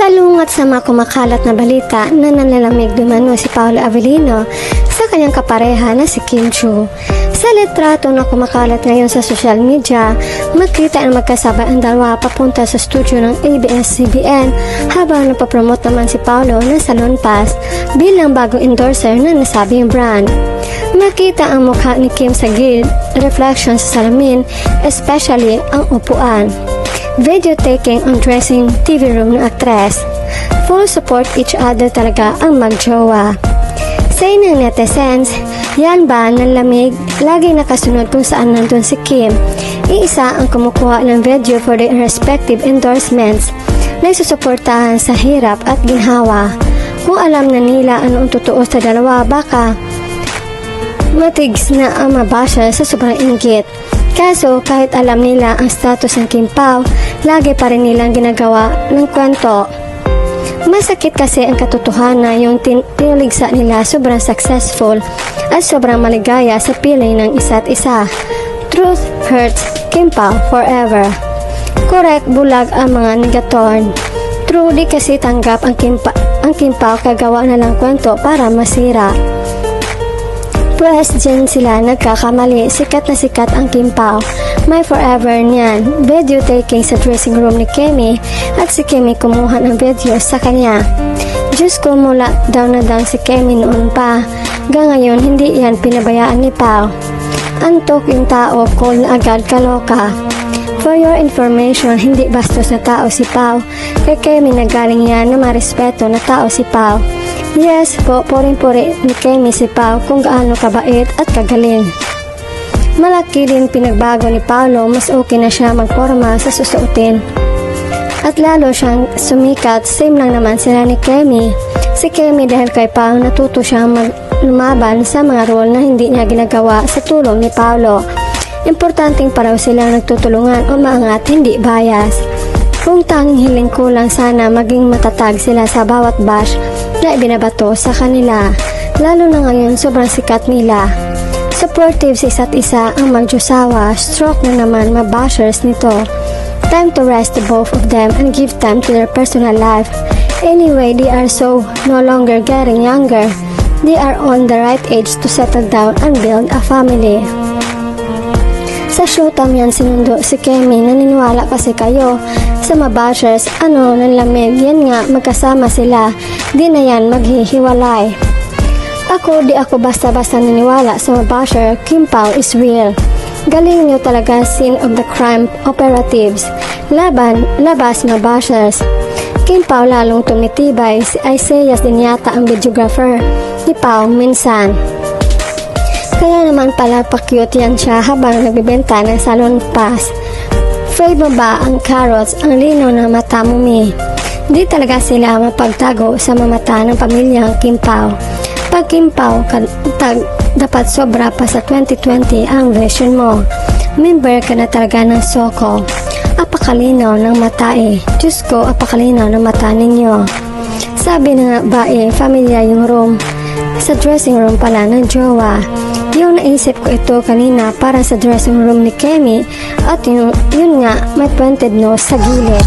Salungat sa mga kumakalat na balita na nanlalamig dumano si Paolo Avellino sa kanyang kapareha na si Kim Chiu. Sa litrato na kumakalat ngayon sa social media, makita ang magkasabay ang dalawa papunta sa studio ng ABS-CBN habang napapromote naman si Paolo ng Salon Pass bilang bagong endorser ng nasabing brand. Makita ang mukha ni Kim sa gilid, reflection sa salamin, especially ang upuan. Video taking ang dressing TV room ng aktres. Full support each other talaga ang magjowa. Say ng netizens, yan ba ng lamig? Lagi nakasunod kung saan nandun si Kim. Iisa ang kumukuha ng video for their respective endorsements na isusuportahan sa hirap at ginhawa. Kung alam na nila anong totoo sa dalawa, baka matigs na ang mabasya sa sobrang inggit. Kaso kahit alam nila ang status ng Kim Pao, lagi pa rin nilang ginagawa ng kwento. Masakit kasi ang katotohanan yung pinaligsa nila sobrang successful at sobrang maligaya sa piling ng isa't isa. Truth hurts Kim Pao forever. Correct, bulag ang mga negatorn. True, di kasi tanggap ang Kim Pao kagawa na lang kwento para masira. Pwes dyan sila nagkakamali, sikat na sikat ang Kim Pao. May forever niyan. Video taking sa dressing room ni Kemi at si Kemi kumuha ng video sa kanya. Diyos ko, mula down na down si Kemi noon pa. Hanggang ngayon, hindi yan pinabayaan ni Pao. Antok yung tao, cool na agad kaloka. For your information, hindi bastos na tao si Pao. Kay Kemi nagaling yan na marespeto na tao si Pao. Yes po, poring-pori ni Kemi si Pao kung gaano kabait at kagaling. Malaki din pinagbago ni Paolo, mas okay na siya magporma sa susuotin. At lalo siyang sumikat, same lang naman sila ni Kemi. Si Kemi dahil kay Pao natuto siyang lumaban sa mga role na hindi niya ginagawa sa tulong ni Paolo. Importanteng paraw silang nagtutulungan o maangat, hindi bias. Kung tanging hiling ko lang sana maging matatag sila sa bawat bash na ibinabato sa kanila. Lalo na ngayon sobrang sikat nila. Supportive sa isa't isa ang magjosawa, stroke na naman mabashers nito. Time to rest to both of them and give time to their personal life. Anyway, they are so no longer getting younger. They are on the right age to settle down and build a family. Sa showtime yan sinundo si Kemi, naniniwala kasi kayo sa mabashers, nanlamig, yan nga magkasama sila, di na yan maghihiwalay. Di ako basta-basta niniwala sa mabasher. Kim Pao is real. Galing niyo talaga, scene of the crime operatives. Labas mabashers. Kim Pao lalong tumitibay, si Isaias din yata ang videographer ni Pao minsan. Kaya naman pala pa-cute yan siya habang nagbibenta ng Salon Pass. Fade mo ba ang carrots, ang linaw ng mata mo, mi? Di talaga sila mapagtago sa mamata ng pamilyang Kim Pao. Pag Kim Pao, dapat sobra pa sa 2020 ang version mo. Member ka na talaga ng Soko. Apakalinaw ng mata eh. Diyos ko, apakalinaw ng mata ninyo. Sabi na nga ba familiar yung room. Sa dressing room pala ng jowa. Yung naisip ko ito kanina para sa dressing room ni Kemi at yun nga, may pointed nose sa gilid.